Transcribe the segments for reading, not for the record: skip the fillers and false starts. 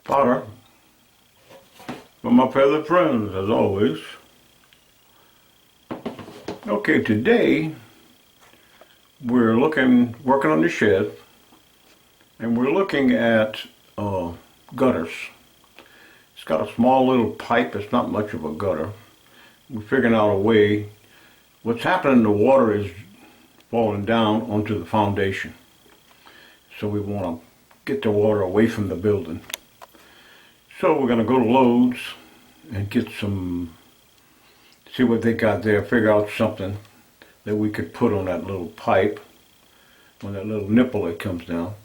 Potter for my feathered friends, as always. Okay, today we're working on the shed, and we're looking at gutters. It's got a small little pipe. It's not much of a gutter. We're figuring out a way. What's happening, the water is falling down onto the foundation. So we want to get the water away from the building. So we're going to go to Lowe's and get see what they got there, figure out something that we could put on that little pipe, on that little nipple that comes down.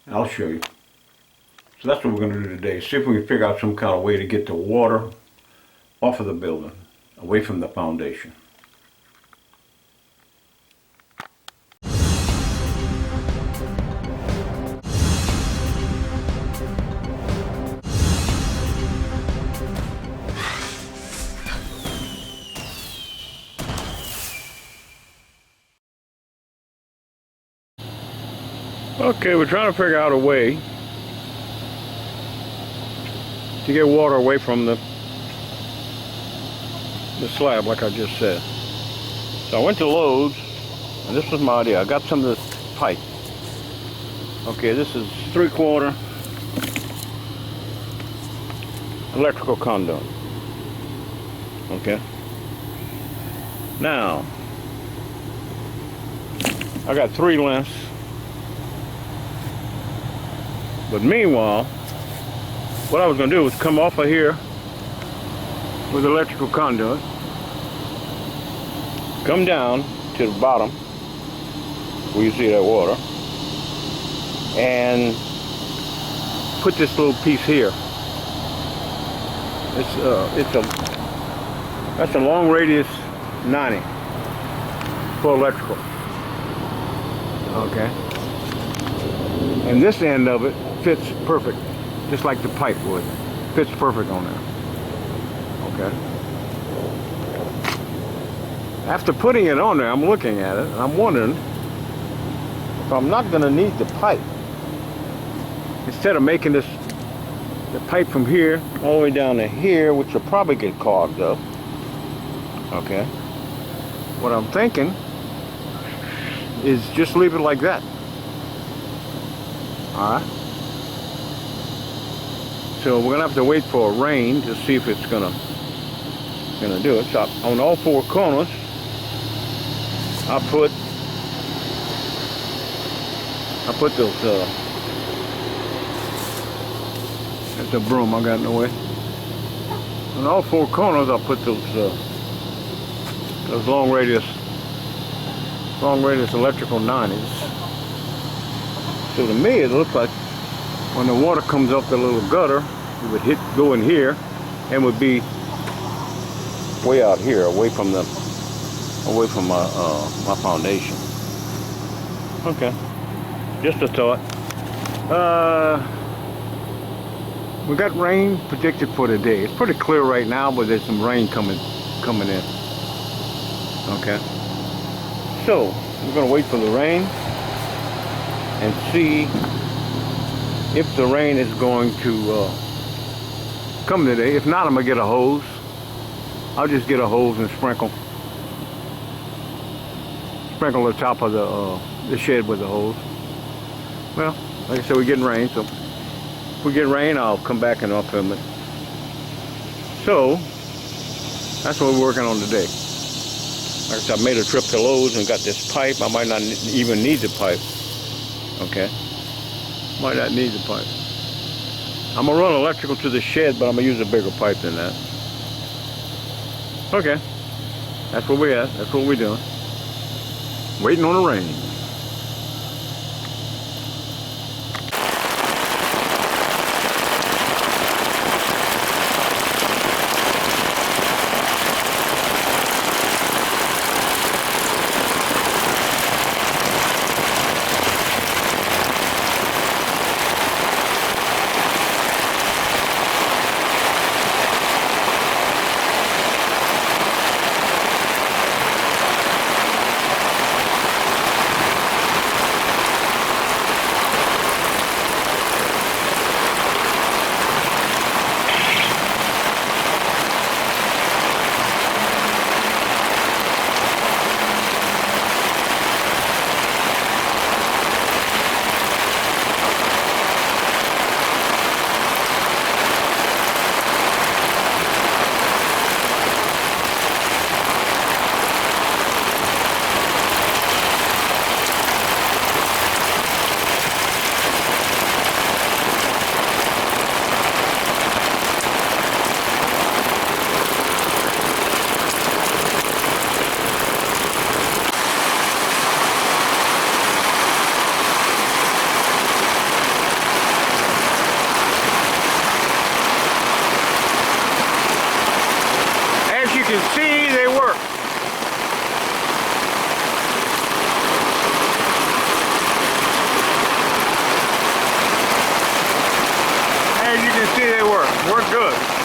I'll show you. So that's what we're going to do today. See if we can figure out some kind of way to get the water off of the building, away from the foundation. Okay, we're trying to figure out a way to get water away from the slab, like I just said. So I went to Lowe's, and this was my idea. I got some of this pipe. Okay, this is 3/4 electrical conduit. Okay. Now, I got 3 lengths. But meanwhile, what I was going to do was come off of here with electrical conduit, come down to the bottom where you see that water, and put this little piece here. That's a long radius 90 for electrical. Okay. And this end of it fits perfect, just like the pipe would. Fits perfect on there. Okay. After putting it on there, I'm looking at it, and I'm wondering if I'm not going to need the pipe. Instead of making the pipe from here all the way down to here, which will probably get clogged up. Okay. What I'm thinking is just leave it like that. Alright. So we're gonna have to wait for a rain to see if it's gonna do it. So on all 4 corners, I put those that's a broom I got in the way. On all 4 corners, I put those long radius electrical 90s. So to me, it looks like when the water comes off the little gutter, it would go in here and would be way out here, away from my foundation. Okay, just a thought. We got rain predicted for today. It's pretty clear right now, but there's some rain coming in. Okay, so we're gonna wait for the rain and see if the rain is going to come today. If not, I'm gonna get a hose. I'll just get a hose and sprinkle the top of the shed with the hose. Well, like I said, we're getting rain, so if we get rain, I'll come back and I'll film it. So that's what we're working on today. Like I said, I made a trip to Lowe's and got this pipe. I might not even need the pipe. Okay, might not need the pipe. I'm gonna run electrical to the shed, but I'm gonna use a bigger pipe than that. Okay, that's where we're at. That's what we're doing. Waiting on the rain. see they work good.